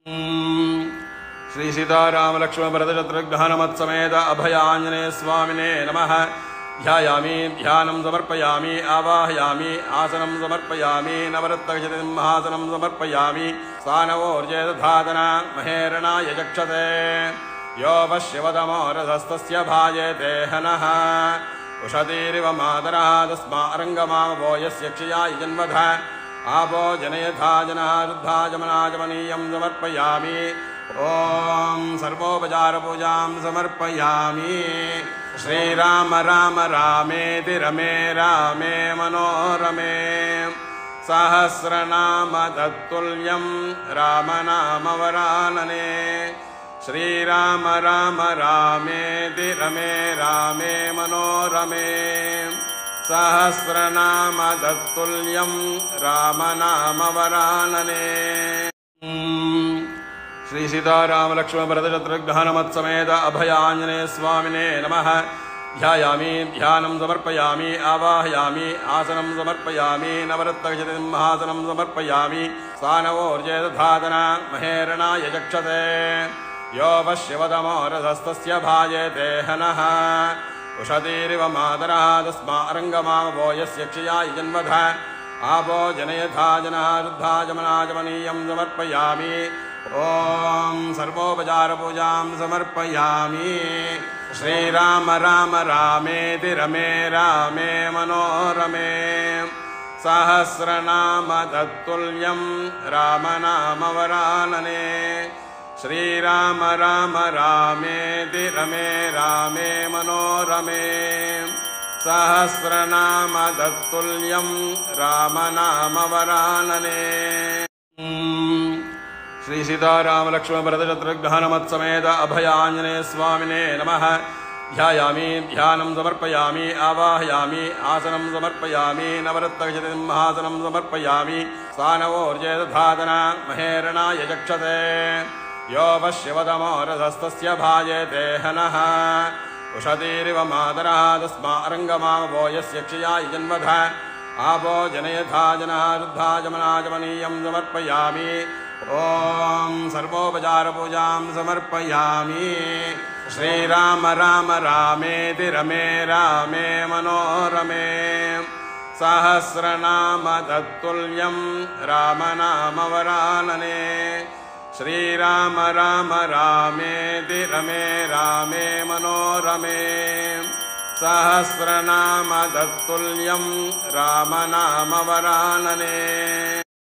श्री सीताराम लक्ष्मण भरत शत्रुघ्न हनुमत् समेत अभयाञ्जनेय स्वामिने नमः। ध्यायामि ध्यानं समर्पयामि आवाहयामि आसनं समर्पयामि नवरत्नखचितसिंहासनं समर्पयामि सानवोर्जेदधातना महेरणाय चक्षते यो पश्यवदमो रथस्तस्य भाजेते हनः उषतीरिव मातरः तस्मारङ्गमावो यस्य क्षयाय जन्मध आपो जनयथा जनः रुद्धा जमनाजमनीयं समर्पयामि ओम सर्वोपचार पूजां समर्पयामि। श्रीराम राम रामेति रमे रामे मनोरमे सहस्रनाम तत्तुल्यं रामनामवरानने श्रीराम राम रामेति रमे रामे मनोरमे सहस्रनाम तत्तुल्यं रामनामवरानने। श्री सीताराम लक्ष्मण भरत शत्रुघ्न हनुमत् समेत अभयाञ्जनेय स्वामिने नमः। ध्यायामि ध्यानं समर्पयामि आवाहयामि आसनं समर्पयामि नवरत्नखचितसिंहासनं समर्पयामि सानवोर्जेदधातना महेरणाय चक्षते यो पश्यवदमो रथस्तस्य भाजेते हनः उषतीरिव मातरः तस्मारङ्गमावो यस्य क्षयाय जन्मध आपो जनयथा जनः रुद्धा जमनाजमनीयं समर्पयामि ओम सर्वोपचार पूजां समर्पयामि। श्रीराम राम रामेति रमे रामे मनोरमे सहस्रनाम तत्तुल्यं रामनामवरानने श्रीराम राम रामेति रमे रामे मनोरमे सहस्रनाम तत्तुल्यं रामनामवरानने। श्री सीताराम लक्ष्मण भरत शत्रुघ्न हनुमत् समेत अभयाञ्जनेय स्वामिने नमः। ध्यायामि ध्यानं समर्पयामि आवाहयामि आसनं समर्पयामि नवरत्नखचितसिंहासनं समर्पयामि सानवोर्जेदधातना महेरणाय चक्षते यो पश्यवदमो रथस्तस्य भाजेते हनः उषतीरिव मातरः तस्मारङ्गमावो यस्य क्षयाय जन्मध आपो जनयथा जनः रुद्धा जमनाजमनीयं समर्पयामि ओम सर्वोपचार पूजां समर्पयामि। श्रीराम राम रामेति रमे रामे मनोरमे सहस्रनाम तत्तुल्यं रामनामवरानने श्रीराम राम रामेति रमे रामे मनोरमे सहस्रनाम तत्तुल्यं रामनामवरानने।